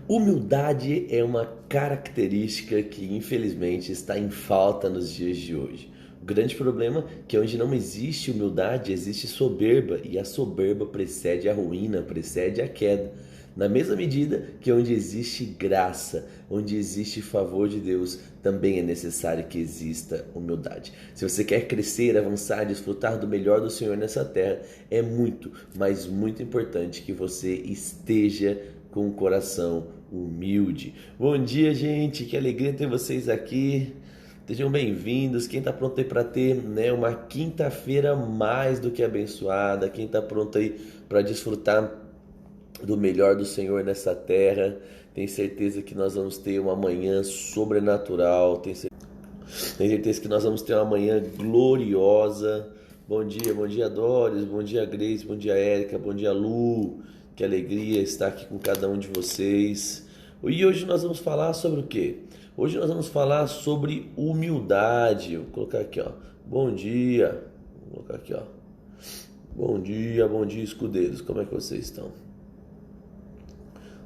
Humildade é uma característica que infelizmente está em falta nos dias de hoje. O grande problema é que onde não existe humildade, existe soberba, e a soberba precede a ruína, precede a queda. Na mesma medida que onde existe graça, onde existe favor de Deus, também é necessário que exista humildade. Se você quer crescer, avançar, desfrutar do melhor do Senhor nessa terra, é muito, mas muito importante que você esteja com o coração humilde. Bom dia, gente, que alegria ter vocês aqui. Sejam bem-vindos. Quem está pronto aí para ter, uma quinta-feira mais do que abençoada, quem está pronto aí para desfrutar do melhor do Senhor nessa terra, tem certeza que nós vamos ter uma manhã sobrenatural, tem certeza que nós vamos ter uma manhã gloriosa. Bom dia Doris, bom dia Grace, bom dia Érica, bom dia Lu. Que alegria estar aqui com cada um de vocês. E hoje nós vamos falar sobre o quê? Hoje nós vamos falar sobre humildade. Vou colocar aqui, ó. Bom dia. Vou colocar aqui, ó. Bom dia, escudeiros. Como é que vocês estão?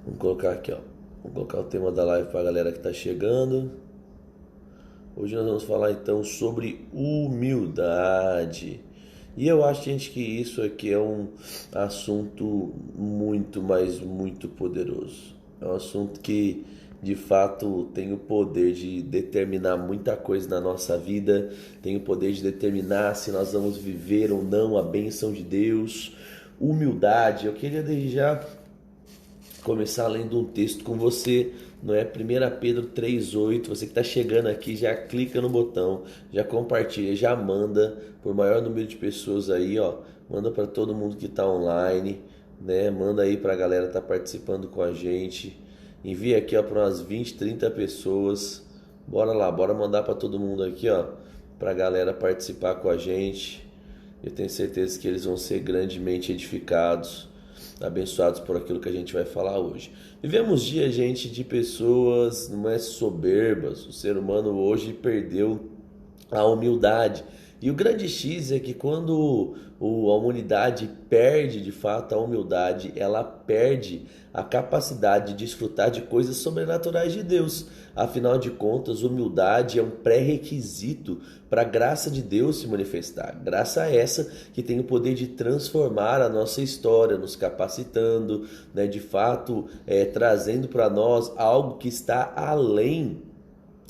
Vamos colocar aqui, ó. Vamos colocar o tema da live para a galera que está chegando. Hoje nós vamos falar então sobre humildade. E eu acho, gente, que isso aqui é um assunto muito, mas muito poderoso. É um assunto que, de fato, tem o poder de determinar muita coisa na nossa vida, tem o poder de determinar se nós vamos viver ou não a bênção de Deus. Humildade. Eu queria desde já começar lendo um texto com você, não é? 1 Pedro 3,8, você que está chegando aqui, já clica no botão, já compartilha, já manda por maior número de pessoas aí, ó, manda para todo mundo que está online, né? Manda aí para a galera que tá participando com a gente, envia aqui, ó, para umas 20, 30 pessoas, bora lá, bora mandar para todo mundo aqui, ó, para a galera participar com a gente. Eu tenho certeza que eles vão ser grandemente edificados, abençoados por aquilo que a gente vai falar hoje. Vivemos dias, gente, de pessoas, não é, soberbas. O ser humano hoje perdeu a humildade. E o grande X é que quando a humanidade perde de fato a humildade, ela perde a capacidade de desfrutar de coisas sobrenaturais de Deus. Afinal de contas, humildade é um pré-requisito para a graça de Deus se manifestar. Graça essa que tem o poder de transformar a nossa história, nos capacitando, né, de fato, trazendo para nós algo que está além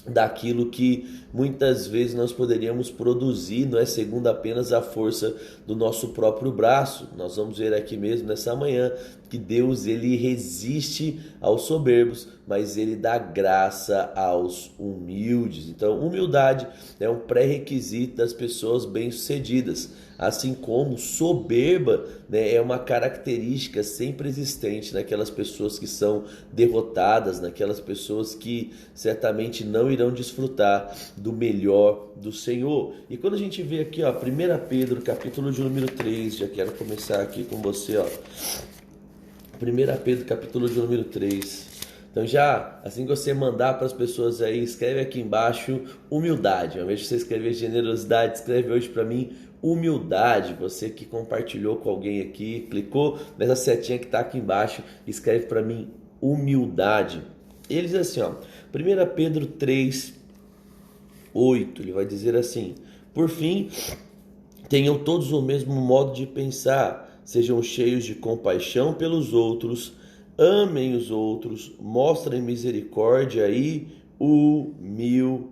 daquilo que muitas vezes nós poderíamos produzir, não é, segundo apenas a força do nosso próprio braço. Nós vamos ver aqui mesmo nessa manhã que Deus, ele resiste aos soberbos, mas ele dá graça aos humildes. Então, humildade é um pré-requisito das pessoas bem-sucedidas, assim como soberba, né, é uma característica sempre existente naquelas pessoas que são derrotadas, naquelas pessoas que certamente não irão desfrutar do melhor do Senhor. E quando a gente vê aqui, ó, 1 Pedro, capítulo de número 3, já quero começar aqui com você, ó. 1 Pedro, capítulo de número 3. Então já, assim que você mandar para as pessoas aí, escreve aqui embaixo humildade. Ao invés de você escrever generosidade, escreve hoje para mim humildade. Você que compartilhou com alguém aqui, clicou nessa setinha que está aqui embaixo, escreve para mim humildade. Ele diz assim, ó, 1 Pedro 3, 8, ele vai dizer assim: por fim, tenham todos o mesmo modo de pensar, sejam cheios de compaixão pelos outros, amem os outros, mostrem misericórdia e humildade.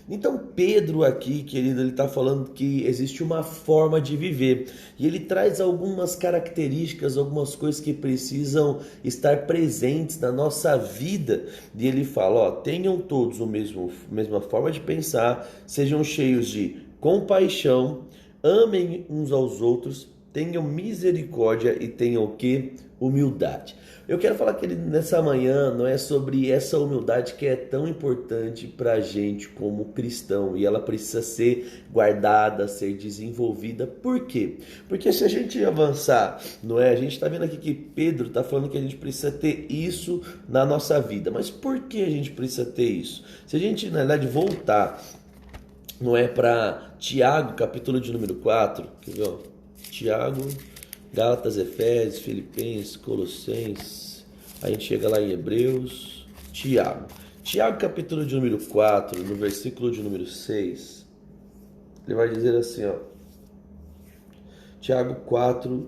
Então Pedro aqui, querido, ele está falando que existe uma forma de viver e ele traz algumas características, algumas coisas que precisam estar presentes na nossa vida. E ele fala, ó, tenham todos a mesma forma de pensar, sejam cheios de compaixão, amem uns aos outros, tenham misericórdia e tenham o que? Humildade. Eu quero falar que nessa manhã não é sobre essa humildade que é tão importante para a gente como cristão, e ela precisa ser guardada, ser desenvolvida. Por quê? Porque se a gente avançar, não é? A gente está vendo aqui que Pedro está falando que a gente precisa ter isso na nossa vida. Mas por que a gente precisa ter isso? Se a gente, na verdade, voltar, não é, para Tiago, capítulo de número 4, quer ver, ó? Tiago, Gálatas, Efésios, Filipenses, Colossenses, A gente chega lá em Hebreus, Tiago capítulo de número 4, no versículo de número 6, ele vai dizer assim, ó, Tiago 4,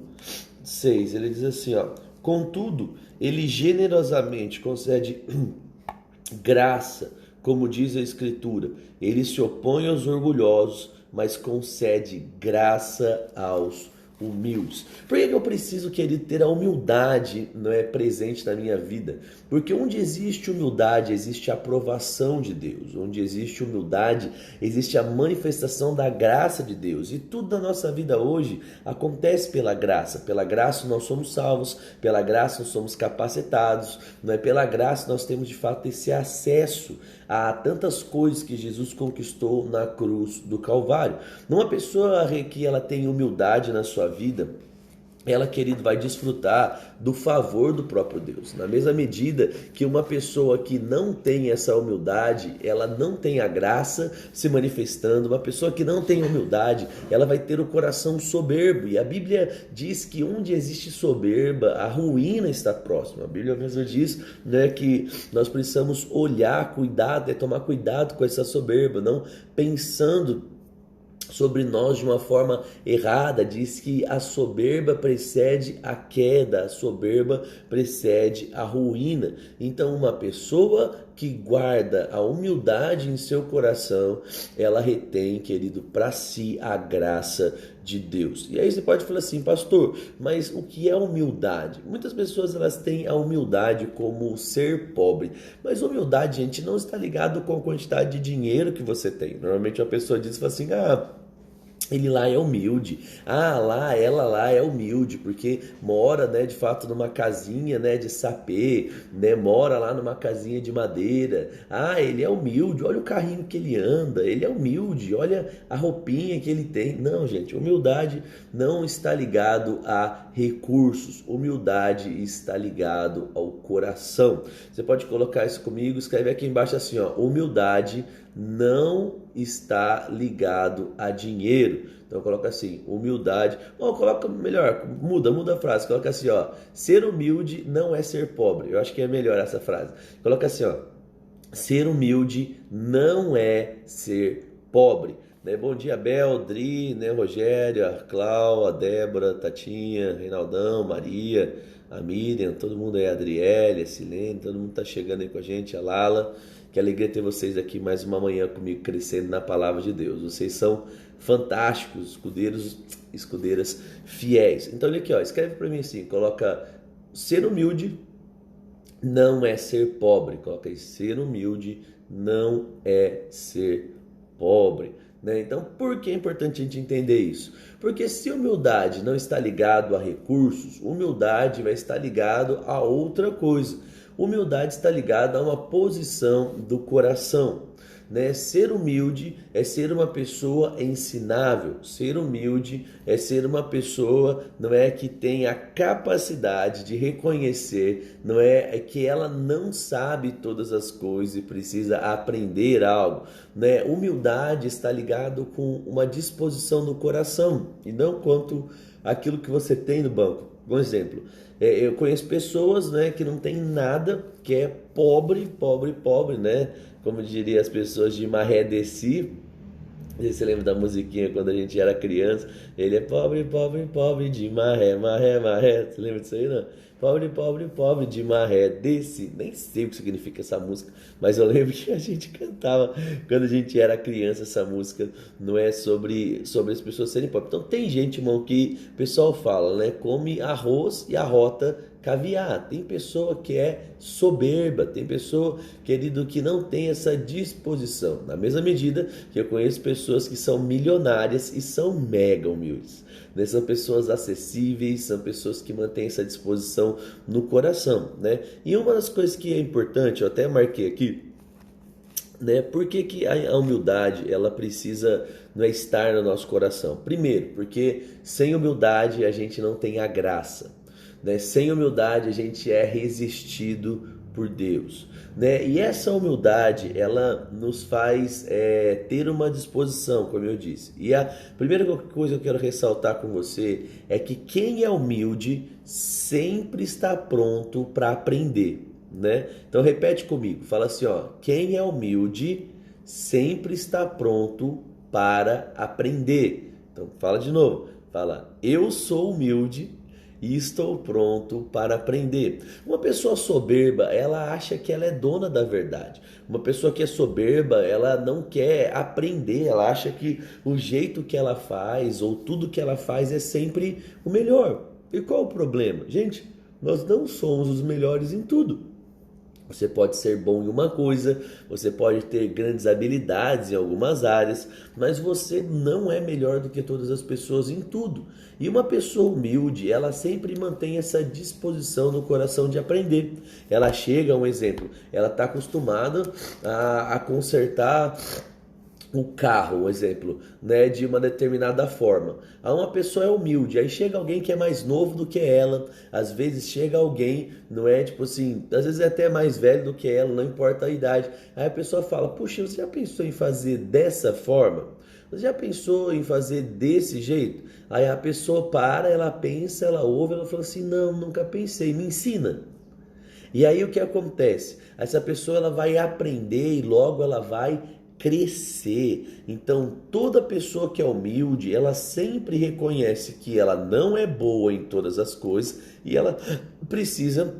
6, ele diz assim, ó, contudo, ele generosamente concede graça, como diz a Escritura, ele se opõe aos orgulhosos, mas concede graça aos humildes. Por que eu preciso, querido, ter a humildade, não é, presente na minha vida? Porque onde existe humildade, existe a aprovação de Deus. Onde existe humildade, existe a manifestação da graça de Deus. E tudo na nossa vida hoje acontece pela graça. Pela graça nós somos salvos, pela graça nós somos capacitados, não é? Pela graça nós temos de fato esse acesso a tantas coisas que Jesus conquistou na cruz do Calvário. Uma pessoa que ela tem humildade na sua vida, ela, querido, vai desfrutar do favor do próprio Deus. Na mesma medida que uma pessoa que não tem essa humildade, ela não tem a graça se manifestando. Uma pessoa que não tem humildade, ela vai ter o coração soberbo. E a Bíblia diz que onde existe soberba, a ruína está próxima. A Bíblia mesmo diz, né, que nós precisamos olhar, cuidar, tomar cuidado com essa soberba, não pensando sobre nós de uma forma errada. Diz que a soberba precede a queda, a soberba precede a ruína. Então uma pessoa que guarda a humildade em seu coração, ela retém, querido, para si a graça de Deus. E aí você pode falar assim, pastor, mas o que é humildade? Muitas pessoas elas têm a humildade como ser pobre, mas humildade, gente, não está ligado com a quantidade de dinheiro que você tem. Normalmente a pessoa diz assim, ele lá é humilde, ela lá é humilde, porque mora, né, de fato numa casinha, né, de sapê, né, mora lá numa casinha de madeira. Ele é humilde, olha o carrinho que ele anda, ele é humilde, olha a roupinha que ele tem. Não, gente, humildade não está ligado a recursos, humildade está ligado ao coração. Você pode colocar isso comigo, escreve aqui embaixo assim, ó, humildade não está ligado a dinheiro. Então coloca assim, humildade, coloca melhor, muda a frase, coloca assim, ó, ser humilde não é ser pobre. Eu acho que é melhor essa frase. Coloca assim, ó, ser humilde não é ser pobre. Bom dia, Bel, Dri, né, Rogério, a Clau, a Débora, a Tatinha, Reinaldão, Maria, a Miriam, todo mundo aí, a Adriele, a Silene, todo mundo tá chegando aí com a gente, a Lala. Que alegria ter vocês aqui mais uma manhã comigo, crescendo na palavra de Deus. Vocês são fantásticos, escudeiras fiéis. Então olha aqui, ó, escreve para mim assim, coloca, ser humilde não é ser pobre. Coloca aí, ser humilde não é ser pobre. Né? Então, por que é importante a gente entender isso? Porque se humildade não está ligado a recursos, humildade vai estar ligado a outra coisa. Humildade está ligada a uma posição do coração, né? Ser humilde é ser uma pessoa ensinável. Ser humilde é ser uma pessoa, não é, que tem a capacidade de reconhecer, não é que ela não sabe todas as coisas e precisa aprender algo, né? Humildade está ligado com uma disposição do coração e não quanto aquilo que você tem no banco. Um exemplo, eu conheço pessoas, né, que não tem nada, que é pobre, né? Como diria as pessoas de Maré Desci. Você lembra da musiquinha quando a gente era criança? Ele é pobre de maré. Você lembra disso aí, não? Pobre de maré. Desci. Nem sei o que significa essa música, mas eu lembro que a gente cantava quando a gente era criança essa música. Não é sobre as pessoas serem pobres. Então tem gente, irmão, que o pessoal fala, né? Come arroz e arrota caviar. Tem pessoa que é soberba, tem pessoa, querido, que não tem essa disposição. Na mesma medida que eu conheço pessoas que são milionárias e são mega humildes. Né? São pessoas acessíveis, são pessoas que mantêm essa disposição no coração. Né? E uma das coisas que é importante, eu até marquei aqui, né? Por que a humildade ela precisa, não é, estar no nosso coração? Primeiro, porque sem humildade a gente não tem a graça. Né? Sem humildade a gente é resistido por Deus, né? E essa humildade, ela nos faz ter uma disposição, como eu disse. E a primeira coisa que eu quero ressaltar com você é que quem é humilde sempre está pronto para aprender, né? Então repete comigo, fala assim, ó, quem é humilde sempre está pronto para aprender. Então fala de novo, fala, eu sou humilde e estou pronto para aprender. Uma pessoa soberba, ela acha que ela é dona da verdade. Uma pessoa que é soberba, ela não quer aprender, ela acha que o jeito que ela faz ou tudo que ela faz é sempre o melhor. E qual o problema? Gente, nós não somos os melhores em tudo. Você pode ser bom em uma coisa, você pode ter grandes habilidades em algumas áreas, mas você não é melhor do que todas as pessoas em tudo. E uma pessoa humilde, ela sempre mantém essa disposição no coração de aprender. Ela chega, um exemplo, ela está acostumada a consertar o carro, um exemplo, né, de uma determinada forma. Aí uma pessoa é humilde, aí chega alguém que é mais novo do que ela, às vezes chega alguém, não é, tipo assim, às vezes é até mais velho do que ela, não importa a idade. Aí a pessoa fala, puxa, você já pensou em fazer dessa forma? Você já pensou em fazer desse jeito? Aí a pessoa para, ela pensa, ela ouve, ela fala assim, não, nunca pensei, me ensina. E aí o que acontece? Essa pessoa ela vai aprender e logo ela vai crescer. Então, toda pessoa que é humilde, ela sempre reconhece que ela não é boa em todas as coisas e ela precisa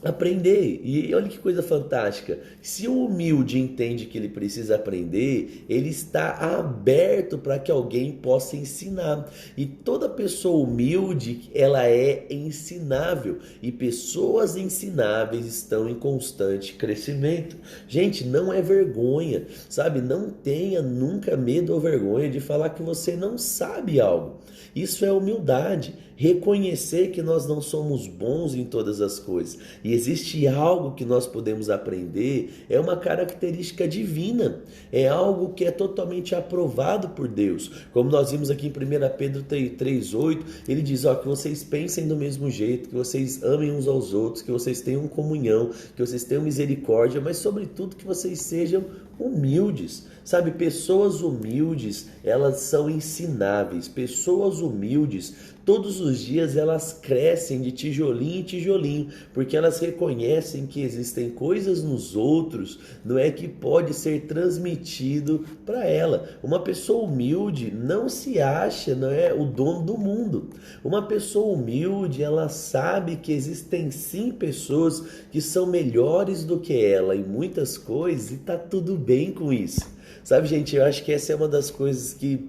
aprender. E olha que coisa fantástica. Se o humilde entende que ele precisa aprender, ele está aberto para que alguém possa ensinar. E toda pessoa humilde, ela é ensinável. E pessoas ensináveis estão em constante crescimento. Gente, não é vergonha, sabe? Não tenha nunca medo ou vergonha de falar que você não sabe algo. Isso é humildade. Reconhecer que nós não somos bons em todas as coisas e existe algo que nós podemos aprender, é uma característica divina, é algo que é totalmente aprovado por Deus. Como nós vimos aqui em 1 Pedro 3,8, ele diz, ó, que vocês pensem do mesmo jeito, que vocês amem uns aos outros, que vocês tenham comunhão, que vocês tenham misericórdia, mas sobretudo que vocês sejam humildes. Sabe, pessoas humildes, elas são ensináveis. Pessoas humildes, todos os dias elas crescem de tijolinho em tijolinho, porque elas reconhecem que existem coisas nos outros, não é, que pode ser transmitido para ela. Uma pessoa humilde não se acha, não é, o dono do mundo. Uma pessoa humilde, ela sabe que existem sim pessoas que são melhores do que ela em muitas coisas e tá tudo bem com isso. Sabe, gente, eu acho que essa é uma das coisas que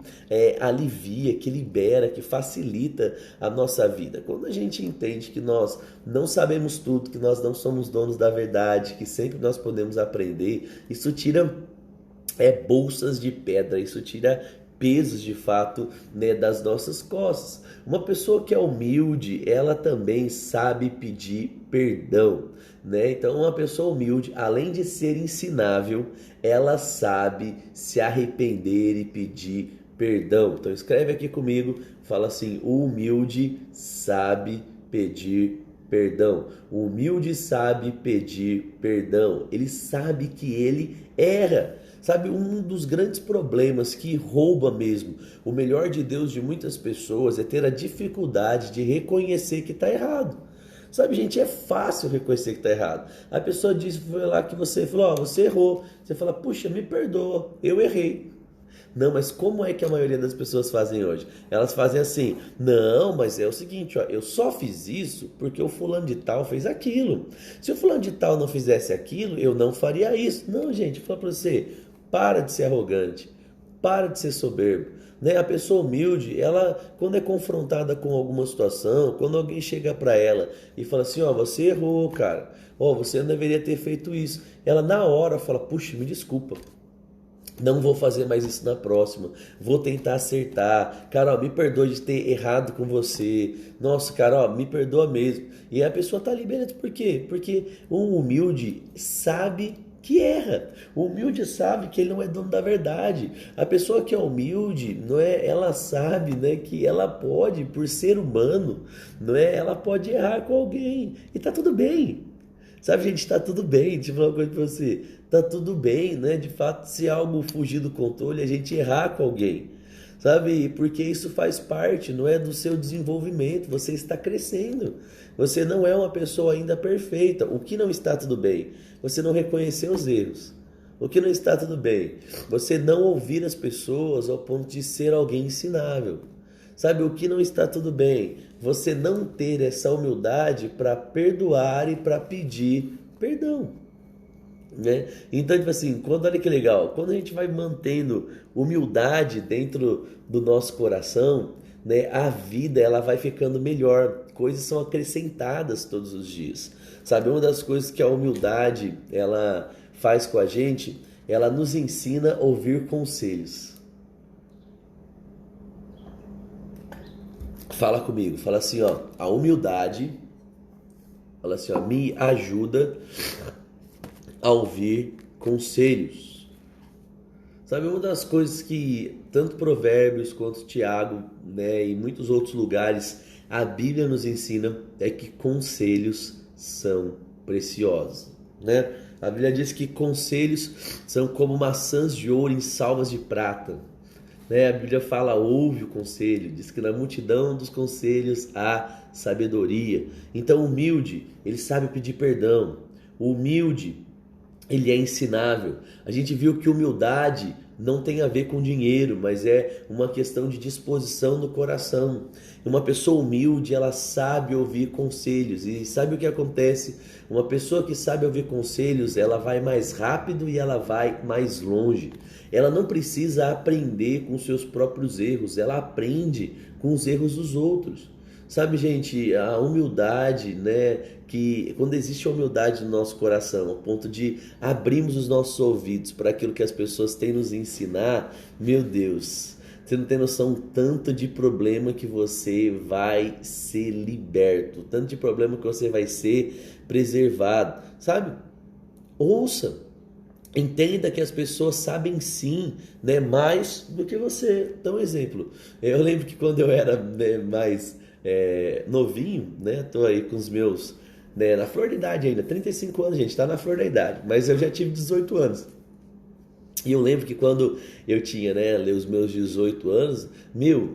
alivia, que libera, que facilita a nossa vida. Quando a gente entende que nós não sabemos tudo, que nós não somos donos da verdade, que sempre nós podemos aprender, isso tira bolsas de pedra, isso tira pesos de fato, né, das nossas costas. Uma pessoa que é humilde, ela também sabe pedir perdão, né? Então uma pessoa humilde, além de ser ensinável, ela sabe se arrepender e pedir perdão. Então escreve aqui comigo, fala assim, o humilde sabe pedir perdão. O humilde sabe pedir perdão. Ele sabe que ele erra. Sabe, um dos grandes problemas que rouba mesmo o melhor de Deus de muitas pessoas é ter a dificuldade de reconhecer que está errado. Sabe, gente, é fácil reconhecer que está errado. A pessoa diz, foi lá que você falou, você errou. Você fala, puxa, me perdoa, eu errei. Não, mas como é que a maioria das pessoas fazem hoje? Elas fazem assim, não, mas é o seguinte, ó, eu só fiz isso porque o fulano de tal fez aquilo. Se o fulano de tal não fizesse aquilo, eu não faria isso. Não, gente, vou falar para você, para de ser arrogante, para de ser soberbo. Né? A pessoa humilde, ela, quando é confrontada com alguma situação, quando alguém chega para ela e fala assim, ó, você errou, cara, ó, você não deveria ter feito isso. Ela na hora fala, puxa, me desculpa. Não vou fazer mais isso na próxima. Vou tentar acertar. Carol, me perdoe de ter errado com você. Nossa, Carol, me perdoa mesmo. E a pessoa tá ali, beleza. Por quê? Porque um humilde sabe que erra. O humilde sabe que ele não é dono da verdade. A pessoa que é humilde, não é, ela sabe, né, que ela pode, por ser humano, não é, ela pode errar com alguém. E tá tudo bem. Sabe, gente, tá tudo bem. Deixa eu falar uma coisa pra você. Tá tudo bem, né? De fato, se algo fugir do controle, a gente errar com alguém. Sabe? Porque isso faz parte, não é do seu desenvolvimento. Você está crescendo. Você não é uma pessoa ainda perfeita. O que não está tudo bem? Você não reconhecer os erros. O que não está tudo bem? Você não ouvir as pessoas ao ponto de ser alguém ensinável. Sabe, o que não está tudo bem? Você não ter essa humildade para perdoar e para pedir perdão, né? Então, tipo assim, olha que legal, quando a gente vai mantendo humildade dentro do nosso coração, né, a vida ela vai ficando melhor, coisas são acrescentadas todos os dias. Sabe, uma das coisas que a humildade ela faz com a gente, ela nos ensina a ouvir conselhos. Fala comigo, fala assim, ó, a humildade, fala assim, ó, me ajuda a ouvir conselhos. Sabe, uma das coisas que tanto Provérbios quanto Tiago, né, e muitos outros lugares a Bíblia nos ensina é que conselhos são preciosos, né? A Bíblia diz que conselhos são como maçãs de ouro em salvas de prata, né? A Bíblia fala, ouve o conselho, diz que na multidão dos conselhos há sabedoria. Então, o humilde, ele sabe pedir perdão. O humilde, ele é ensinável. A gente viu que humildade não tem a ver com dinheiro, mas é uma questão de disposição do coração. Uma pessoa humilde, ela sabe ouvir conselhos. E sabe o que acontece? Uma pessoa que sabe ouvir conselhos, ela vai mais rápido e ela vai mais longe. Ela não precisa aprender com seus próprios erros, ela aprende com os erros dos outros. Sabe, gente, a humildade, né? Que quando existe a humildade no nosso coração, ao ponto de abrirmos os nossos ouvidos para aquilo que as pessoas têm nos ensinar, meu Deus, você não tem noção tanto de problema que você vai ser liberto, tanto de problema que você vai ser preservado, sabe? Ouça. Entenda que as pessoas sabem sim, né, mais do que você. Então, exemplo, eu lembro que quando eu era, né, mais novinho, né, tô aí com os meus, né, na flor da idade ainda, 35 anos, gente, tá na flor da idade, mas eu já tive 18 anos. E eu lembro que quando eu tinha, né, os meus 18 anos,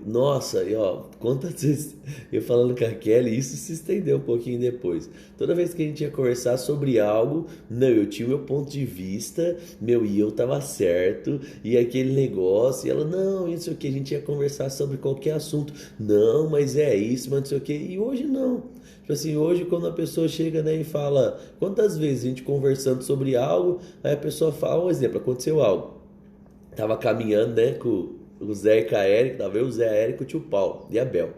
nossa, e ó, quantas vezes eu falando com a Kelly, isso se estendeu um pouquinho depois. Toda vez que a gente ia conversar sobre algo, não, eu tinha o meu ponto de vista, e eu tava certo, e aquele negócio, e ela, não, isso aqui, a gente ia conversar sobre qualquer assunto, não, mas é isso, mas não sei o que, e hoje não. Tipo assim, hoje quando a pessoa chega, né, e fala, quantas vezes a gente conversando sobre algo, aí a pessoa fala, um exemplo, aconteceu algo. Tava caminhando, né, com o Zé e com a Érica, tava eu, o Zé, a Érica, o tio Paulo e a Bel.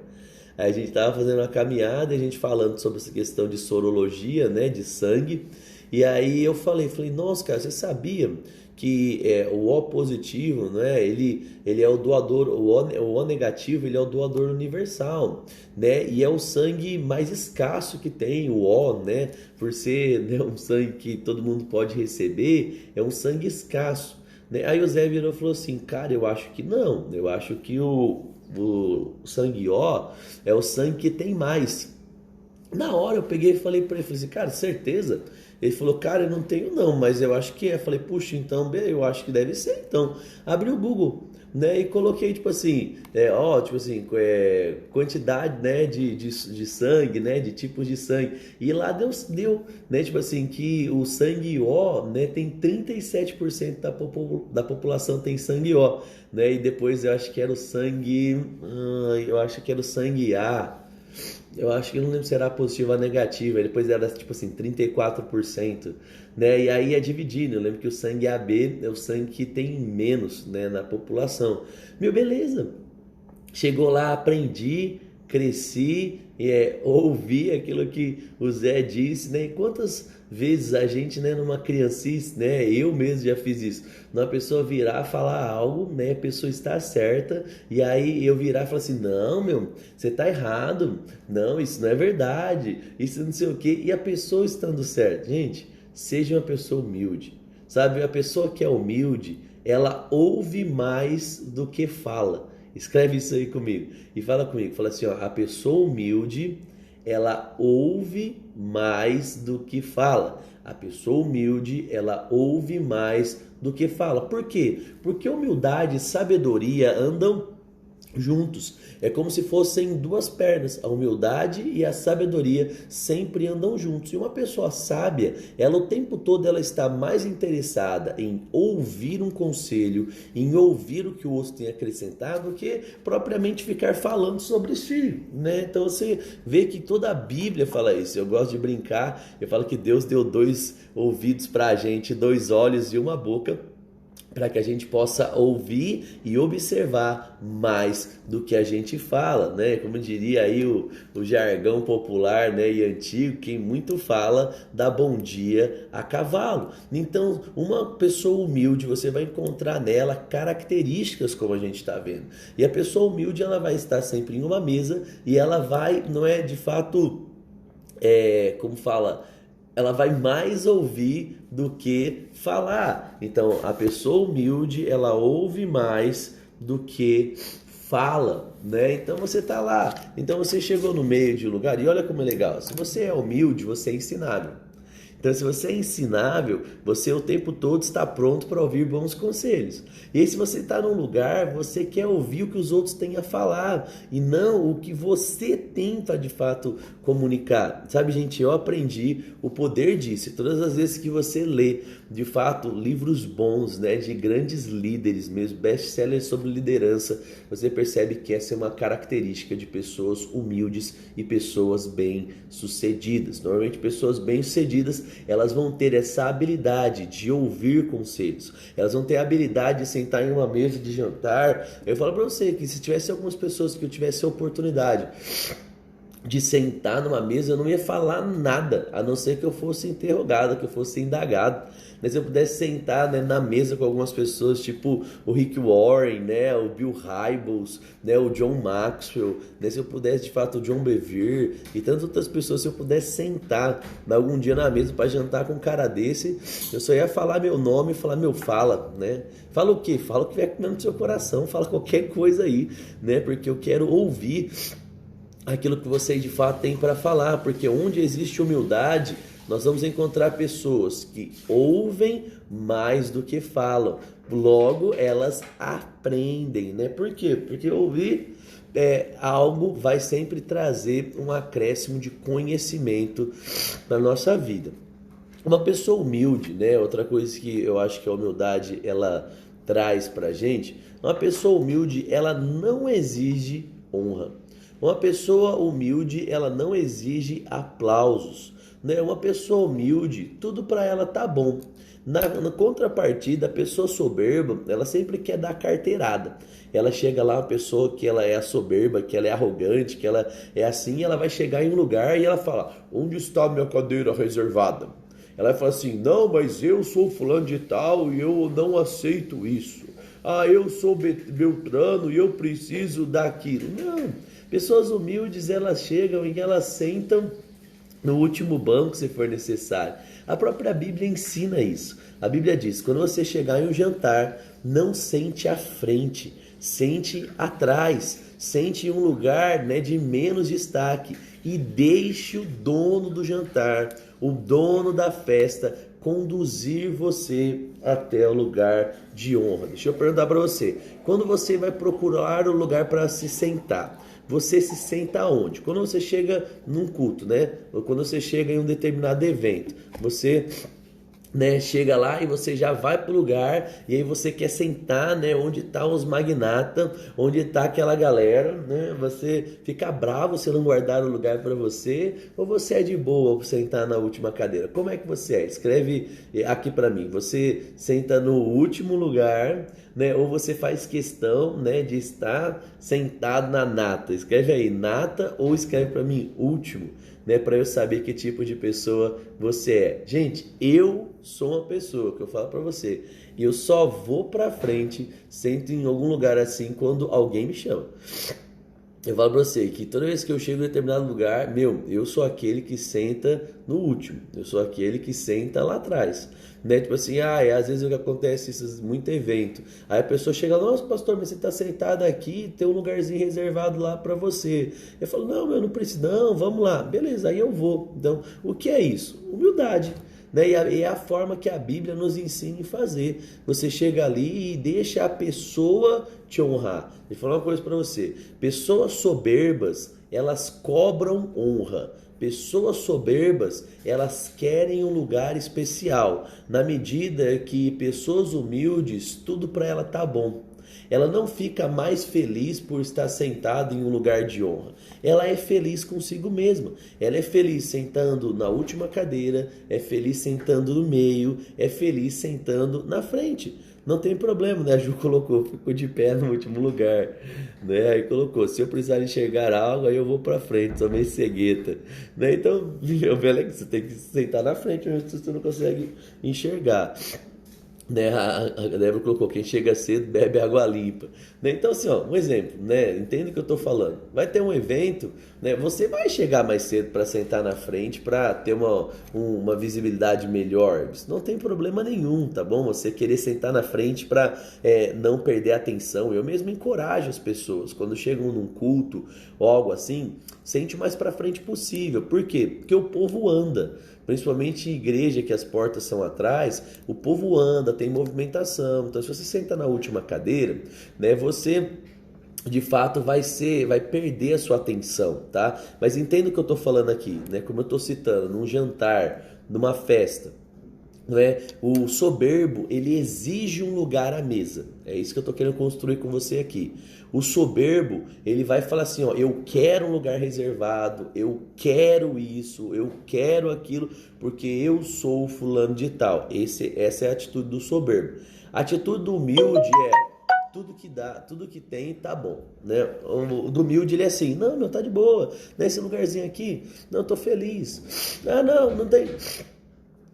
Aí a gente tava fazendo uma caminhada e a gente falando sobre essa questão de sorologia, né, de sangue. E aí eu falei, nossa, cara, você sabia que o O positivo, né, ele é o doador, o O negativo, ele é o doador universal, né, e é o sangue mais escasso que tem, o O, né, por ser, né, um sangue que todo mundo pode receber, é um sangue escasso, né. Aí o Zé virou e falou assim, cara, eu acho que não, eu acho que o sangue O é o sangue que tem mais. Na hora eu peguei e falei pra ele, falei assim, cara, certeza? Ele falou, cara, eu não tenho não, mas eu acho que é. Falei, puxa, então, eu acho que deve ser, então. Abri o Google, né, e coloquei, tipo assim, quantidade, né, de sangue, né, de tipos de sangue. E lá deu, né, tipo assim, que o sangue O, né, tem 37% da população tem sangue O, né, e depois eu acho que era o sangue, eu acho que era o sangue A. Eu acho que eu não lembro se era positiva ou negativa. Depois era tipo assim, 34%, né? E aí é dividido. Eu lembro que o sangue AB é o sangue que tem menos, né, na população. Beleza. Chegou lá, aprendi, cresci, ouvi aquilo que o Zé disse, né? E quantas vezes a gente, né, numa criancice, né, eu mesmo já fiz isso, uma pessoa virar falar algo, né, a pessoa está certa, e aí eu virar e falar assim, não, você tá errado, não, isso não é verdade, isso não sei o que, e a pessoa estando certa, gente, seja uma pessoa humilde, sabe, a pessoa que é humilde, ela ouve mais do que fala. Escreve isso aí comigo e fala comigo. Fala assim, ó, a pessoa humilde, ela ouve mais do que fala. A pessoa humilde, ela ouve mais do que fala. Por quê? Porque humildade e sabedoria andam juntos. É como se fossem duas pernas. A humildade e a sabedoria sempre andam juntos. E uma pessoa sábia, ela o tempo todo ela está mais interessada em ouvir um conselho, em ouvir o que o outro tem acrescentado, do que propriamente ficar falando sobre si, né? Então você vê que toda a Bíblia fala isso. Eu gosto de brincar, eu falo que Deus deu 2 ouvidos pra gente, 2 olhos e uma boca, para que a gente possa ouvir e observar mais do que a gente fala, né? Como diria aí o jargão popular, né, e antigo, quem muito fala dá bom dia a cavalo. Então, uma pessoa humilde, você vai encontrar nela características como a gente está vendo. E a pessoa humilde, ela vai estar sempre em uma mesa e ela vai, não é de fato, como fala, ela vai mais ouvir do que falar. Então, a pessoa humilde, ela ouve mais do que fala, né? Então, você tá lá. Então, você chegou no meio de um lugar e olha como é legal. Se você é humilde, você é ensinável. Então, se você é ensinável, você o tempo todo está pronto para ouvir bons conselhos. E aí, se você está num lugar, você quer ouvir o que os outros têm a falar e não o que você tenta de fato comunicar. Sabe, gente, eu aprendi o poder disso. E todas as vezes que você lê, de fato, livros bons, né, de grandes líderes mesmo, best-sellers sobre liderança, você percebe que essa é uma característica de pessoas humildes e pessoas bem-sucedidas. Normalmente, pessoas bem-sucedidas, elas vão ter essa habilidade de ouvir conselhos. Elas vão ter a habilidade de sentar em uma mesa de jantar. Eu falo para você que se tivesse algumas pessoas que eu tivesse a oportunidade de sentar numa mesa, eu não ia falar nada, a não ser que eu fosse interrogado, que eu fosse indagado. Mas se eu pudesse sentar, né, na mesa com algumas pessoas, tipo o Rick Warren, né, o Bill Hybels, né, o John Maxwell, né, se eu pudesse, de fato, o John Bevere e tantas outras pessoas, se eu pudesse sentar algum dia na mesa para jantar com um cara desse, eu só ia falar meu nome e falar, meu, fala, né? Fala o quê? Fala o que vier no seu coração, fala qualquer coisa aí, né? Porque eu quero ouvir aquilo que vocês de fato têm para falar, porque onde existe humildade, nós vamos encontrar pessoas que ouvem mais do que falam. Logo, elas aprendem, né? Por quê? Porque ouvir algo vai sempre trazer um acréscimo de conhecimento na nossa vida. Uma pessoa humilde, né? Outra coisa que eu acho que a humildade ela traz pra gente, uma pessoa humilde, ela não exige honra. Uma pessoa humilde, ela não exige aplausos, né? Uma pessoa humilde, tudo para ela tá bom. Na contrapartida, a pessoa soberba, ela sempre quer dar carteirada. Ela chega lá, uma pessoa que ela é a soberba, que ela é arrogante, que ela é assim, ela vai chegar em um lugar e ela fala, onde está a minha cadeira reservada? Ela vai falar assim, não, mas eu sou fulano de tal e eu não aceito isso. Ah, eu sou Beltrano e eu preciso daquilo. Não. Pessoas humildes, elas chegam e elas sentam no último banco se for necessário. A própria Bíblia ensina isso. A Bíblia diz, quando você chegar em um jantar, não sente à frente, sente atrás, sente em um lugar, né, de menos destaque e deixe o dono do jantar, o dono da festa, conduzir você até o lugar de honra. Deixa eu perguntar para você, quando você vai procurar um lugar para se sentar, você se senta onde? Quando você chega num culto, né? Ou quando você chega em um determinado evento, você, né, chega lá e você já vai para o lugar e aí você quer sentar, né, onde está os magnatas, onde está aquela galera, né? Você fica bravo se não guardar o lugar para você, ou você é de boa sentar na última cadeira? Como é que você é? Escreve aqui para mim. Você senta no último lugar, né, ou você faz questão, né, de estar sentado na nata? Escreve aí nata ou escreve para mim último, né, para eu saber que tipo de pessoa você é. Gente, eu sou uma pessoa que eu falo para você, e eu só vou para frente, sento em algum lugar assim quando alguém me chama. Eu falo pra você que toda vez que eu chego em determinado lugar, eu sou aquele que senta no último, eu sou aquele que senta lá atrás, né? Tipo assim, às vezes o que acontece, muito evento, aí a pessoa chega, nossa pastor, mas você tá sentado aqui, tem um lugarzinho reservado lá pra você. Eu falo, não, não preciso, não, vamos lá, beleza, aí eu vou. Então, o que é isso? Humildade. Né? E é a forma que a Bíblia nos ensina em fazer. Você chega ali e deixa a pessoa te honrar. Deixa eu falar uma coisa para você. Pessoas soberbas, elas cobram honra. Pessoas soberbas, elas querem um lugar especial. Na medida que pessoas humildes, tudo para ela tá bom. Ela não fica mais feliz por estar sentada em um lugar de honra. Ela é feliz consigo mesma. Ela é feliz sentando na última cadeira, é feliz sentando no meio, é feliz sentando na frente. Não tem problema, né? A Ju colocou, ficou de pé no último lugar, né? Aí colocou, se eu precisar enxergar algo, aí eu vou pra frente, sou meio cegueta, né? Então, você tem que sentar na frente, mesmo se você não consegue enxergar. Né, a Débora colocou, quem chega cedo bebe água limpa, né? Então assim, ó, um exemplo, né? Entende o que eu estou falando? Vai ter um evento, né? Você vai chegar mais cedo para sentar na frente, para ter uma visibilidade melhor. Isso não tem problema nenhum, tá bom? Você querer sentar na frente para não perder a atenção. Eu mesmo encorajo as pessoas quando chegam num culto ou algo assim, sente o mais para frente possível. Por quê? Porque o povo anda. Principalmente em igreja que as portas são atrás, o povo anda, tem movimentação. Então, se você senta na última cadeira, né, você de fato vai perder a sua atenção, tá? Mas entenda o que eu estou falando aqui, né? Como eu estou citando, num jantar, numa festa. Não é? O soberbo, ele exige um lugar à mesa. É isso que eu estou querendo construir com você aqui. O soberbo, ele vai falar assim, ó, eu quero um lugar reservado, eu quero isso, eu quero aquilo, porque eu sou o fulano de tal. Essa é a atitude do soberbo. A atitude do humilde é tudo que dá, tudo que tem tá bom, né? O do humilde ele é assim, não, meu, tá de boa, nesse lugarzinho aqui, não, tô feliz. Ah, não tem.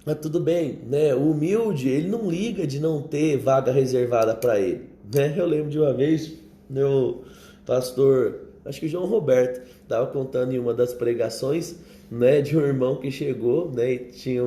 Mas tudo bem, né? O humilde, ele não liga de não ter vaga reservada para ele, né? Eu lembro de uma vez, meu pastor, acho que João Roberto, estava contando em uma das pregações, né, de um irmão que chegou, né, e tinha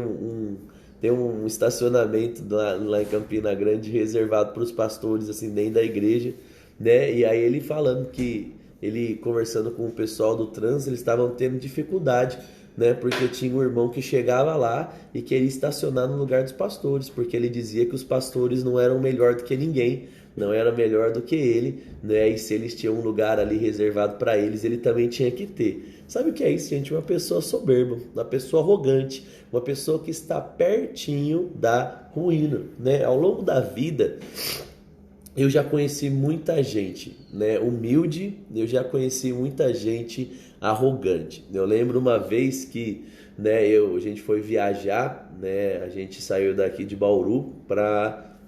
tem um estacionamento lá em Campina Grande reservado para os pastores, assim, dentro da igreja, né? E aí ele falando que ele conversando com o pessoal do trânsito, eles estavam tendo dificuldade, né? Porque tinha um irmão que chegava lá e queria estacionar no lugar dos pastores, porque ele dizia que os pastores não eram melhor do que ninguém, não era melhor do que ele, né? E se eles tinham um lugar ali reservado para eles, ele também tinha que ter. Sabe o que é isso, gente? Uma pessoa soberba, uma pessoa arrogante, uma pessoa que está pertinho da ruína, né? Ao longo da vida, eu já conheci muita gente, né, humilde, eu já conheci muita gente arrogante. Eu lembro uma vez que, né, a gente foi viajar, né, a gente saiu daqui de Bauru para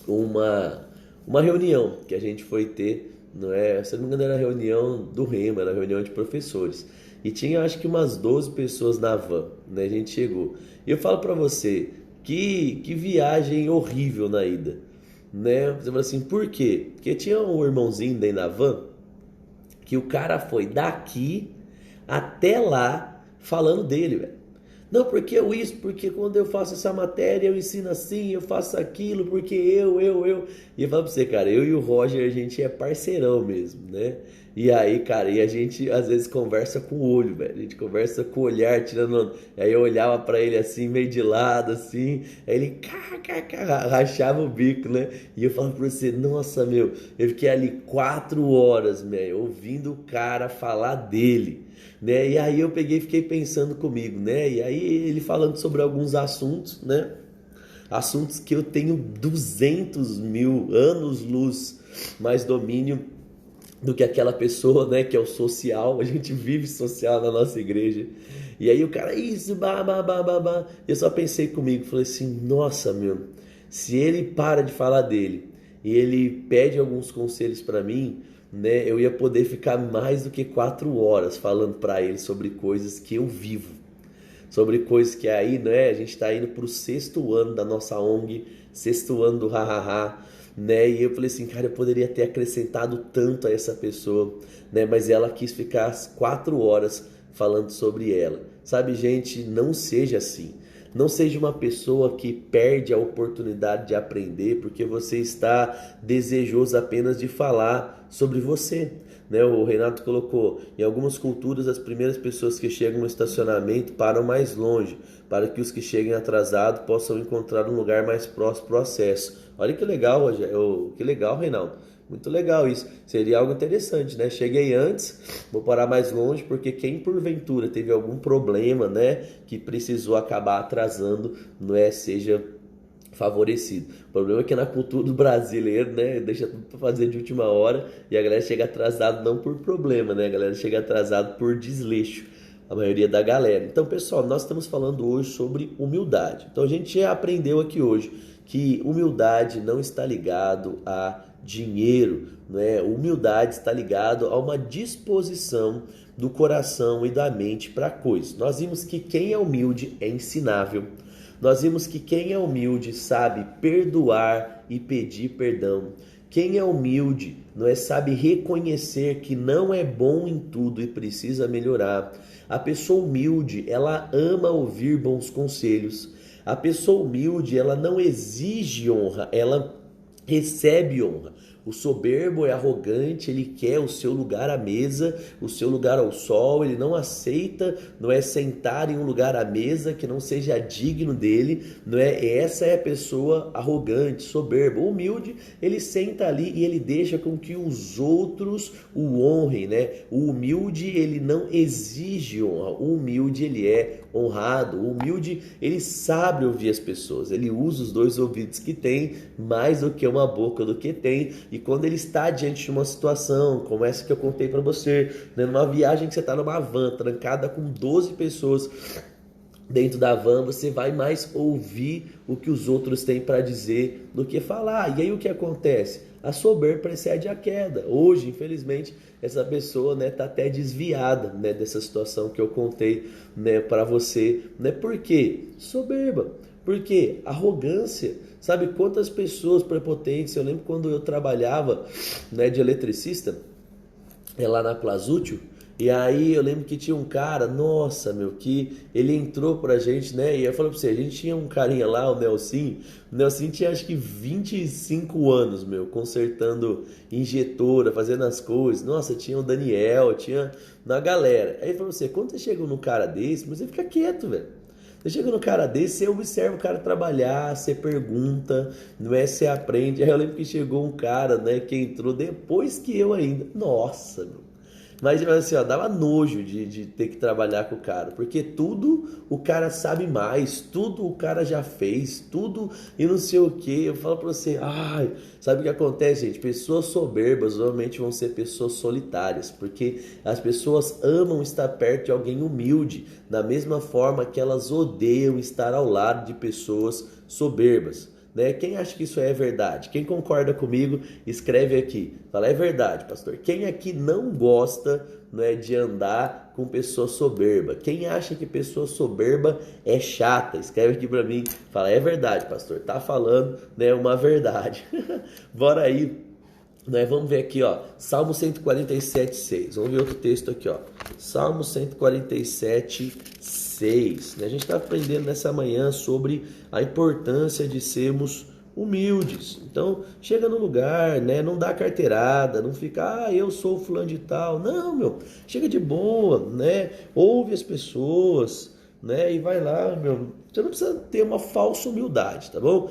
uma reunião que a gente foi ter, não é, se não me engano era a reunião do Rema, era a reunião de professores. E tinha acho que umas 12 pessoas na van, né, a gente chegou. E eu falo para você, que viagem horrível na ida, né? Você fala assim, por quê? Porque tinha um irmãozinho daí na van que o cara foi daqui até lá falando dele, velho. Não, porque eu isso, porque quando eu faço essa matéria eu ensino assim, eu faço aquilo, porque eu. E eu falo pra você, cara, eu e o Roger, a gente é parceirão mesmo, né? E aí, cara, e a gente às vezes conversa com o olho, velho. A gente conversa com o olhar, tirando. Aí eu olhava pra ele assim, meio de lado, assim. Aí ele rachava o bico, né? E eu falava pra você, nossa, meu, eu fiquei ali 4 horas, velho, ouvindo o cara falar dele, né? E aí eu peguei e fiquei pensando comigo, né? E aí ele falando sobre alguns assuntos, né? Assuntos que eu tenho 200 mil anos-luz mais domínio do que aquela pessoa, né, que é o social. A gente vive social na nossa igreja. E aí o cara, isso, bah. Eu só pensei comigo, falei assim, nossa, meu, se ele para de falar dele e ele pede alguns conselhos para mim, né, eu ia poder ficar mais do que 4 horas falando para ele sobre coisas que eu vivo, sobre coisas que aí, né, a gente está indo para o 6º ano da nossa ONG, 6º ano do Hahaha, né? E eu falei assim, cara, eu poderia ter acrescentado tanto a essa pessoa, né? Mas ela quis ficar as 4 horas falando sobre ela. Sabe, gente, não seja assim. Não seja uma pessoa que perde a oportunidade de aprender porque você está desejoso apenas de falar sobre você. Né? O Renato colocou, em algumas culturas as primeiras pessoas que chegam no estacionamento param mais longe, para que os que cheguem atrasados possam encontrar um lugar mais próximo para o acesso. Olha que legal, Rogério. Que legal, Reinaldo. Muito legal isso. Seria algo interessante, né? Cheguei antes, vou parar mais longe, porque quem porventura teve algum problema, né, que precisou acabar atrasando, não é, seja favorecido. O problema é que na cultura do brasileiro, né, deixa tudo para fazer de última hora e a galera chega atrasado não por problema, né? A galera chega atrasado por desleixo. A maioria da galera. Então, pessoal, nós estamos falando hoje sobre humildade. Então, a gente já aprendeu aqui hoje que humildade não está ligado a dinheiro, né? Humildade está ligado a uma disposição do coração e da mente para coisas. Nós vimos que quem é humilde é ensinável. Nós vimos que quem é humilde sabe perdoar e pedir perdão. Quem é humilde, não é, sabe reconhecer que não é bom em tudo e precisa melhorar. A pessoa humilde, ela ama ouvir bons conselhos. A pessoa humilde, ela não exige honra, ela recebe honra. O soberbo é arrogante, ele quer o seu lugar à mesa, o seu lugar ao sol, ele não aceita, não é, sentar em um lugar à mesa que não seja digno dele, não é? Essa é a pessoa arrogante, soberba. O humilde, ele senta ali e ele deixa com que os outros o honrem, né? O humilde, ele não exige honra, o humilde, ele é honrado. O humilde, ele sabe ouvir as pessoas, ele usa os 2 ouvidos que tem, mais do que uma boca do que tem, e quando ele está diante de uma situação como essa que eu contei para você, né, numa viagem que você está numa van, trancada com 12 pessoas dentro da van, você vai mais ouvir o que os outros têm para dizer do que falar. E aí o que acontece? A soberba precede a queda. Hoje, infelizmente, essa pessoa, né, tá até desviada, né, dessa situação que eu contei, né, para você, né? Por quê? Soberba. Por quê? Arrogância. Sabe quantas pessoas prepotentes? Eu lembro quando eu trabalhava, né, de eletricista, lá na Plazútil. E aí eu lembro que tinha um cara, nossa, meu, que ele entrou pra gente, né? E eu falei pra você, a gente tinha um carinha lá, o Nelson. O Nelson tinha acho que 25 anos, meu, consertando injetora, fazendo as coisas. Nossa, tinha o Daniel, tinha na galera. Aí eu falei pra você, quando você chega num cara desse, você fica quieto, velho. Você chega no cara desse, você observa o cara trabalhar, você pergunta, não é? Você aprende. Aí eu lembro que chegou um cara, né, que entrou depois que eu ainda. Nossa, meu. Mas assim, ó, dava nojo de ter que trabalhar com o cara, porque tudo o cara sabe mais, tudo o cara já fez, tudo e não sei o que. Eu falo pra você, ai, sabe o que acontece, gente? Pessoas soberbas normalmente vão ser pessoas solitárias, porque as pessoas amam estar perto de alguém humilde, da mesma forma que elas odeiam estar ao lado de pessoas soberbas. Né? Quem acha que isso é verdade? Quem concorda comigo, escreve aqui. Fala, é verdade, pastor. Quem aqui não gosta, não é, de andar com pessoa soberba? Quem acha que pessoa soberba é chata? Escreve aqui pra mim. Fala, é verdade, pastor. Tá falando, né, uma verdade. Bora aí. Né, vamos ver aqui, ó, Salmo 147:6. Vamos ver outro texto aqui, ó. Salmo 147:6. Né? A gente está aprendendo nessa manhã sobre a importância de sermos humildes. Então, chega no lugar, né? Não dá carteirada, não fica, eu sou fulano de tal. Não, meu, chega de boa, né? Ouve as pessoas, né? E vai lá, meu. Você não precisa ter uma falsa humildade, tá bom?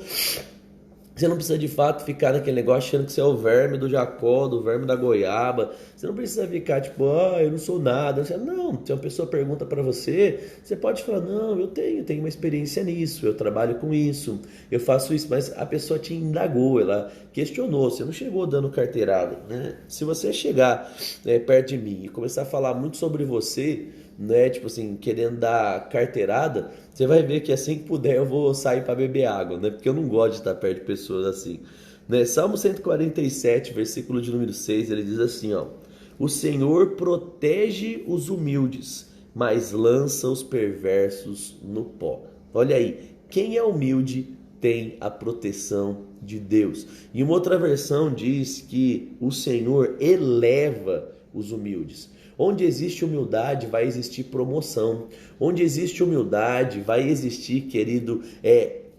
Você não precisa de fato ficar naquele negócio achando que você é o verme do Jacó, do verme da goiaba. Você não precisa ficar tipo, eu não sou nada. Não, se uma pessoa pergunta para você, você pode falar, não, eu tenho uma experiência nisso, eu trabalho com isso, eu faço isso. Mas a pessoa te indagou, ela questionou, você não chegou dando carteirada, né? Se você chegar, né, perto de mim e começar a falar muito sobre você, né, tipo assim, querendo dar carteirada, você vai ver que assim que puder eu vou sair para beber água, né? Porque eu não gosto de estar perto de pessoas assim, né? Salmo 147, versículo de número 6, ele diz assim, ó: O Senhor protege os humildes, mas lança os perversos no pó. Olha aí, quem é humilde tem a proteção de Deus. E uma outra versão diz que o Senhor eleva os humildes. Onde existe humildade, vai existir promoção. Onde existe humildade, vai existir, querido,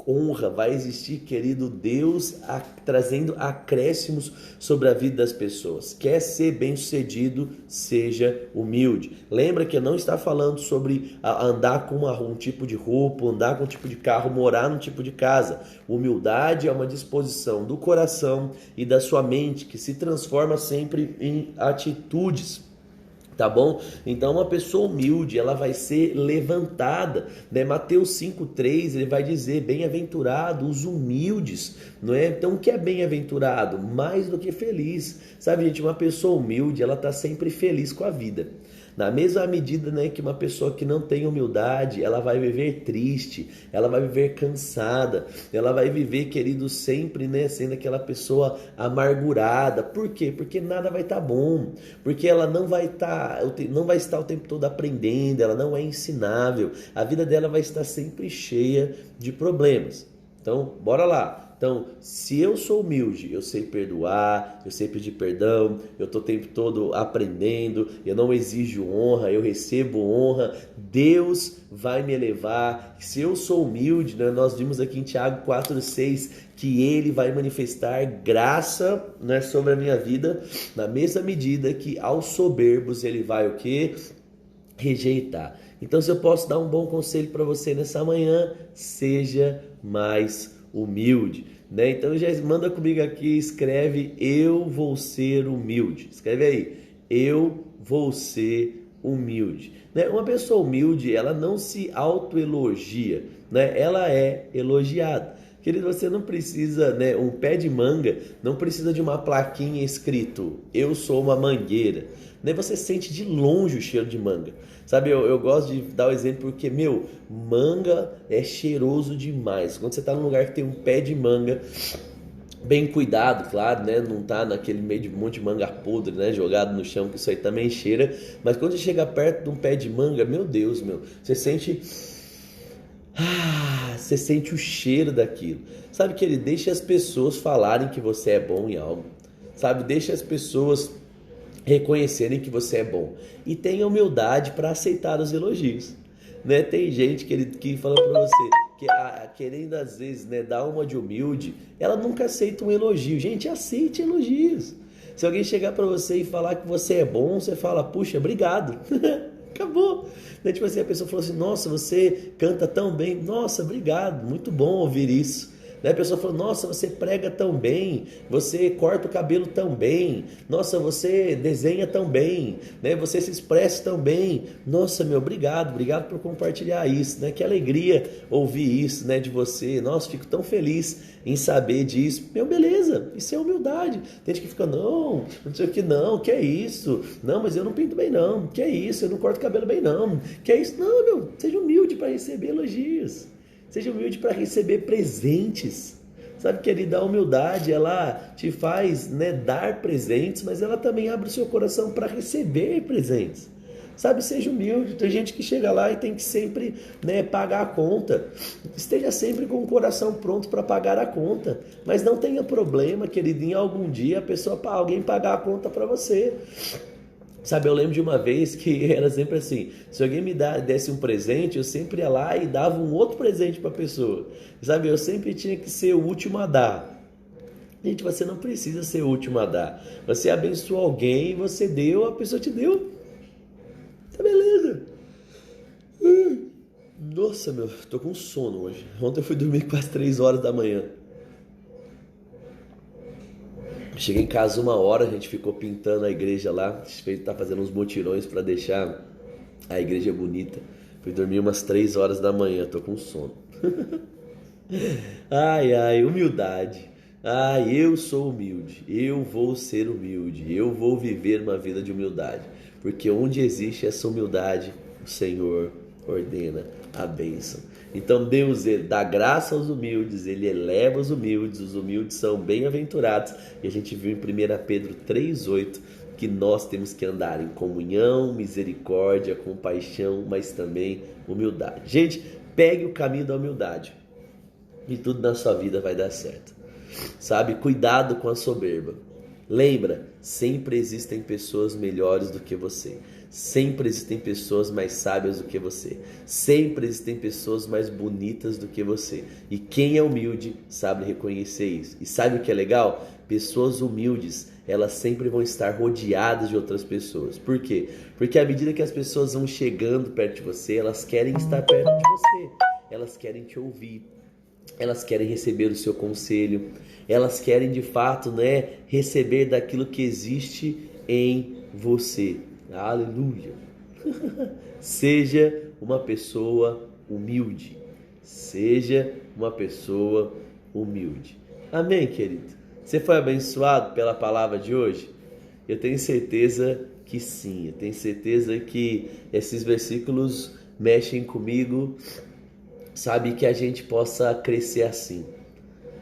honra, vai existir, querido, Deus trazendo acréscimos sobre a vida das pessoas. Quer ser bem-sucedido, seja humilde. Lembra que não está falando sobre andar com um tipo de roupa, andar com um tipo de carro, morar num tipo de casa. Humildade é uma disposição do coração e da sua mente que se transforma sempre em atitudes. Tá bom? Então uma pessoa humilde, ela vai ser levantada, né? Mateus 5,3, ele vai dizer, bem-aventurado os humildes, não é? Então o que é bem-aventurado? Mais do que feliz, sabe, gente? Uma pessoa humilde, ela tá sempre feliz com a vida. Na mesma medida, né, que uma pessoa que não tem humildade, ela vai viver triste, ela vai viver cansada, ela vai viver, querido, sempre, né, sendo aquela pessoa amargurada. Por quê? Porque nada vai estar bom, porque ela não vai estar o tempo todo aprendendo, ela não é ensinável, a vida dela vai estar sempre cheia de problemas. Então, bora lá. Então, se eu sou humilde, eu sei perdoar, eu sei pedir perdão, eu estou o tempo todo aprendendo, eu não exijo honra, eu recebo honra, Deus vai me elevar. Se eu sou humilde, né, nós vimos aqui em Tiago 4,6 que Ele vai manifestar graça, né, sobre a minha vida, na mesma medida que aos soberbos Ele vai o quê? Rejeitar. Então, se eu posso dar um bom conselho para você nessa manhã, seja mais humilde, né? Então já manda comigo aqui, escreve, eu vou ser humilde. Escreve aí, eu vou ser humilde, né? Uma pessoa humilde, ela não se autoelogia, né? Ela é elogiada. Querido, você não precisa, né? Um pé de manga não precisa de uma plaquinha escrito, eu sou uma mangueira, né? Você sente de longe o cheiro de manga. Sabe, eu gosto de dar o exemplo porque, manga é cheiroso demais. Quando você está num lugar que tem um pé de manga, bem cuidado, claro, né? Não tá naquele meio de um monte de manga podre, né? Jogado no chão, que isso aí também cheira. Mas quando você chega perto de um pé de manga, meu Deus, você sente... você sente o cheiro daquilo. Sabe, que ele deixa as pessoas falarem que você é bom em algo. Sabe, deixa as pessoas reconhecerem que você é bom e tenha humildade para aceitar os elogios, né? Tem gente que fala para você que querendo às vezes, né, dar uma de humilde, ela nunca aceita um elogio. Gente, aceite elogios. Se alguém chegar para você e falar que você é bom, você fala, puxa, obrigado. Acabou. Né? Tipo assim, a pessoa falou assim, nossa, você canta tão bem. Nossa, obrigado, muito bom ouvir isso. Né? A pessoa falou, nossa, você prega tão bem, você corta o cabelo tão bem, nossa, você desenha tão bem, né? Você se expressa tão bem. Nossa, obrigado por compartilhar isso, né? Que alegria ouvir isso, né, de você. Nossa, fico tão feliz em saber disso. Beleza, isso é humildade. Tem gente que fica, não sei o que, não, que é isso? Não, mas eu não pinto bem não, que é isso? Eu não corto o cabelo bem não, que é isso? Não, seja humilde para receber elogios. Seja humilde para receber presentes. Sabe, querida, a humildade, ela te faz, né, dar presentes, mas ela também abre o seu coração para receber presentes. Sabe, seja humilde. Tem gente que chega lá e tem que sempre, né, pagar a conta. Esteja sempre com o coração pronto para pagar a conta. Mas não tenha problema, querido, em algum dia alguém pagar a conta para você. Sabe, eu lembro de uma vez que era sempre assim, se alguém desse um presente, eu sempre ia lá e dava um outro presente para a pessoa. Sabe, eu sempre tinha que ser o último a dar. Gente, você não precisa ser o último a dar. Você abençoou alguém, você deu, a pessoa te deu. Tá beleza. Nossa, tô com sono hoje. Ontem eu fui dormir quase 3 horas da manhã. Cheguei em casa 1 hora, a gente ficou pintando a igreja lá, tá fazendo uns mutirões para deixar a igreja bonita. Fui dormir umas 3 horas da manhã, tô com sono. Ai, humildade. Ai, eu sou humilde, eu vou ser humilde, eu vou viver uma vida de humildade. Porque onde existe essa humildade, o Senhor ordena a bênção. Então Deus, ele dá graça aos humildes, ele eleva os humildes são bem-aventurados. E a gente viu em 1 Pedro 3,8 que nós temos que andar em comunhão, misericórdia, compaixão, mas também humildade. Gente, pegue o caminho da humildade. e tudo na sua vida vai dar certo. Sabe? Cuidado com a soberba. Lembra, sempre existem pessoas melhores do que você. Sempre existem pessoas mais sábias do que você. Sempre existem pessoas mais bonitas do que você. E quem é humilde sabe reconhecer isso. E sabe o que é legal? Pessoas humildes, elas sempre vão estar rodeadas de outras pessoas. Por quê? Porque à medida que as pessoas vão chegando perto de você, elas querem estar perto de você. Elas querem te ouvir. Elas querem receber o seu conselho. Elas querem de fato, receber daquilo que existe em você. Aleluia. Seja uma pessoa humilde. Seja uma pessoa humilde. Amém, querido? Você foi abençoado pela palavra de hoje? Eu tenho certeza que sim. Eu tenho certeza que esses versículos mexem comigo. Sabe, que a gente possa crescer assim.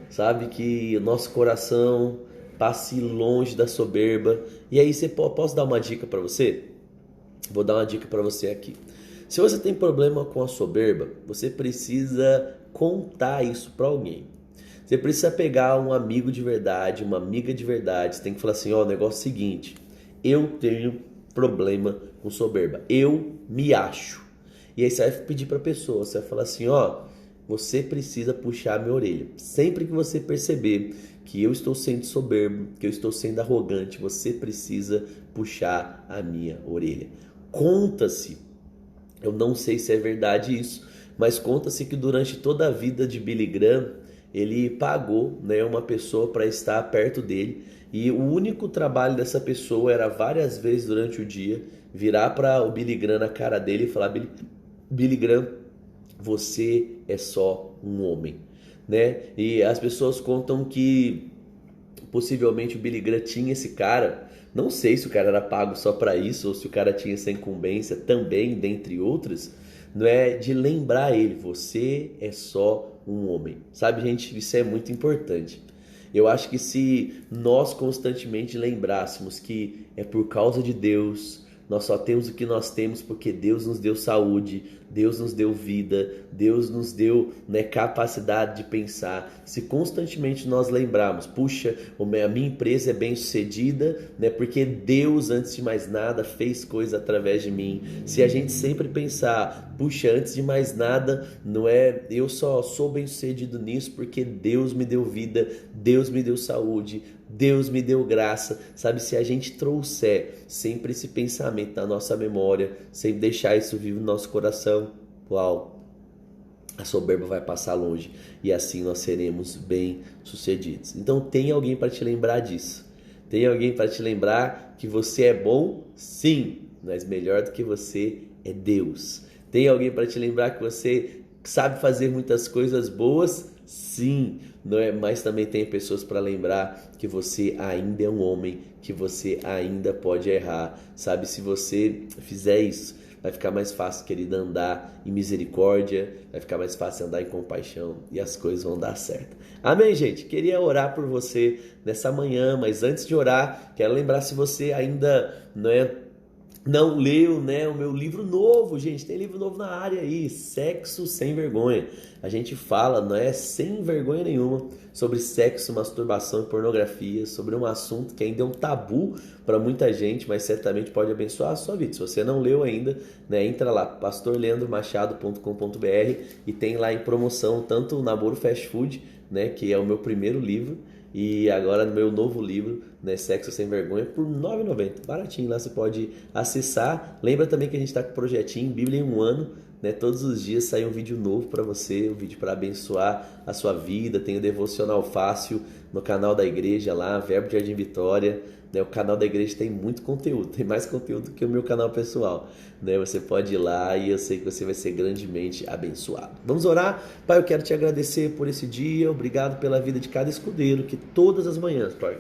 Sabe, que o nosso coração passe longe da soberba. E aí posso dar uma dica para você? Vou dar uma dica para você aqui. Se você tem problema com a soberba, você precisa contar isso para alguém. Você precisa pegar um amigo de verdade, uma amiga de verdade. Você tem que falar assim, o negócio é o seguinte, eu tenho problema com soberba, eu me acho. E aí você vai pedir para a pessoa, você vai falar assim, você precisa puxar a minha orelha. Sempre que você perceber que eu estou sendo soberbo, que eu estou sendo arrogante, você precisa puxar a minha orelha. Conta-se, eu não sei se é verdade isso, mas conta-se que durante toda a vida de Billy Graham, ele pagou uma pessoa para estar perto dele, e o único trabalho dessa pessoa era várias vezes durante o dia virar para o Billy Graham na cara dele e falar, Billy Graham, você é só um homem, E as pessoas contam que possivelmente o Billy Graham tinha esse cara, não sei se o cara era pago só para isso ou se o cara tinha essa incumbência também, dentre outras, de lembrar ele, você é só um homem. Sabe, gente, isso é muito importante. Eu acho que se nós constantemente lembrássemos que é por causa de Deus, nós só temos o que nós temos porque Deus nos deu saúde, Deus nos deu vida, Deus nos deu capacidade de pensar. Se constantemente nós lembrarmos, puxa, a minha empresa é bem sucedida, porque Deus, antes de mais nada, fez coisa através de mim. Se a gente sempre pensar, puxa, antes de mais nada, eu só sou bem sucedido nisso porque Deus me deu vida, Deus me deu saúde, Deus me deu graça, sabe? Se a gente trouxer sempre esse pensamento na nossa memória, sempre deixar isso vivo no nosso coração, a soberba vai passar longe e assim nós seremos bem sucedidos. Então tem alguém para te lembrar disso. Tem alguém para te lembrar que você é bom? Sim, mas melhor do que você é Deus. Tem alguém para te lembrar que você sabe fazer muitas coisas boas? Sim, mas também tem pessoas para lembrar que você ainda é um homem, que você ainda pode errar. Sabe, se você fizer isso, vai ficar mais fácil, querido, andar em misericórdia, vai ficar mais fácil andar em compaixão e as coisas vão dar certo. Amém, gente? Queria orar por você nessa manhã, mas antes de orar, quero lembrar, se você ainda não leu, o meu livro novo, gente, tem livro novo na área aí, Sexo Sem Vergonha. A gente fala, sem vergonha nenhuma, sobre sexo, masturbação e pornografia, sobre um assunto que ainda é um tabu para muita gente, mas certamente pode abençoar a sua vida. Se você não leu ainda, entra lá, pastorleandromachado.com.br, e tem lá em promoção tanto o Namoro Fast Food, que é o meu primeiro livro, e agora no meu novo livro, Sexo Sem Vergonha, por R$ 9,90. Baratinho, lá você pode acessar. Lembra também que a gente está com o projetinho Bíblia em um ano, todos os dias sai um vídeo novo para você, um vídeo para abençoar a sua vida. Tem o Devocional Fácil no canal da igreja lá, Verbo de Jardim Vitória. O canal da igreja tem muito conteúdo, tem mais conteúdo que o meu canal pessoal. Você pode ir lá e eu sei que você vai ser grandemente abençoado. Vamos orar? Pai, eu quero te agradecer por esse dia, obrigado pela vida de cada escudeiro que todas as manhãs, Pai,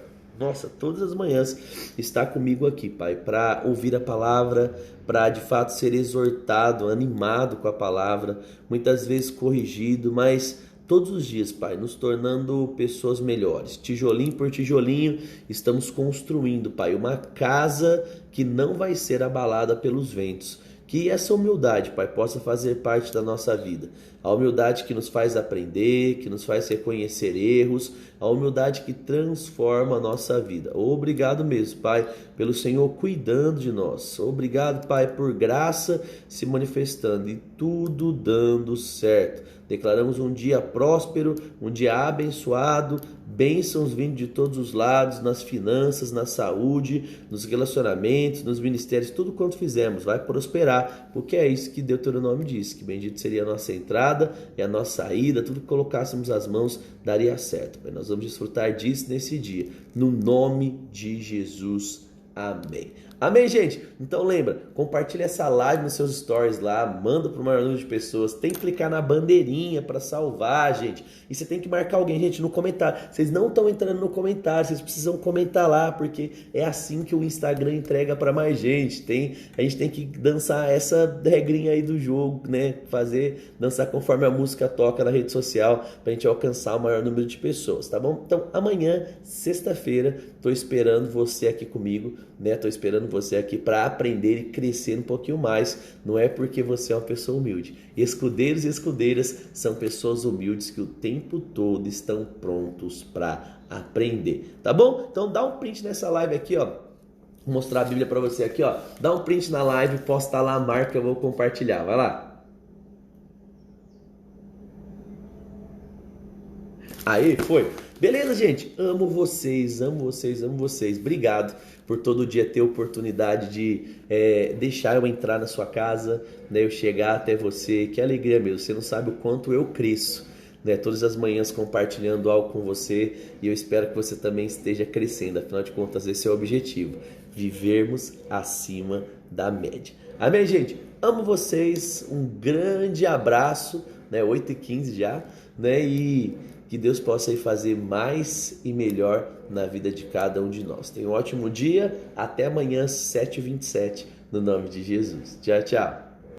todas as manhãs está comigo aqui, Pai, para ouvir a palavra, para de fato ser exortado, animado com a palavra, muitas vezes corrigido, mas todos os dias, Pai, nos tornando pessoas melhores. Tijolinho por tijolinho, estamos construindo, Pai, uma casa que não vai ser abalada pelos ventos. Que essa humildade, Pai, possa fazer parte da nossa vida. A humildade que nos faz aprender, que nos faz reconhecer erros, a humildade que transforma a nossa vida. Obrigado mesmo, Pai, pelo Senhor cuidando de nós. Obrigado, Pai, por graça se manifestando e tudo dando certo. Declaramos um dia próspero, um dia abençoado, bênçãos vindo de todos os lados, nas finanças, na saúde, nos relacionamentos, nos ministérios, tudo quanto fizemos vai prosperar, porque é isso que Deuteronômio diz, que bendito seria a nossa entrada e a nossa saída, tudo que colocássemos as mãos daria certo. Mas nós vamos desfrutar disso nesse dia, no nome de Jesus. Amém. Amém, gente? Então lembra, compartilha essa live nos seus stories lá, manda para o maior número de pessoas, tem que clicar na bandeirinha para salvar, gente. E você tem que marcar alguém, gente, no comentário. Vocês não estão entrando no comentário, vocês precisam comentar lá, porque é assim que o Instagram entrega para mais gente. A gente tem que dançar essa regrinha aí do jogo, né? Dançar conforme a música toca na rede social, para a gente alcançar o maior número de pessoas, tá bom? Então amanhã, sexta-feira, tô esperando você aqui comigo, né? Tô esperando você aqui para aprender e crescer um pouquinho mais. Não é porque você é uma pessoa humilde. Escudeiros e escudeiras são pessoas humildes que o tempo todo estão prontos para aprender, tá bom? Então dá um print nessa live aqui, ó. Vou mostrar a Bíblia para você aqui, ó. Dá um print na live, posta lá a marca, eu vou compartilhar. Vai lá. Aí, foi. Beleza, gente? Amo vocês, amo vocês, amo vocês. Obrigado por todo dia ter a oportunidade de deixar eu entrar na sua casa, né? Eu chegar até você. Que alegria mesmo. Você não sabe o quanto eu cresço, né? Todas as manhãs compartilhando algo com você. E eu espero que você também esteja crescendo. Afinal de contas, esse é o objetivo. Vivermos acima da média. Amém, gente? Amo vocês. Um grande abraço, né? 8h15 já, né? E que Deus possa aí fazer mais e melhor na vida de cada um de nós. Tenha um ótimo dia. Até amanhã, 7h27, no nome de Jesus. Tchau, tchau.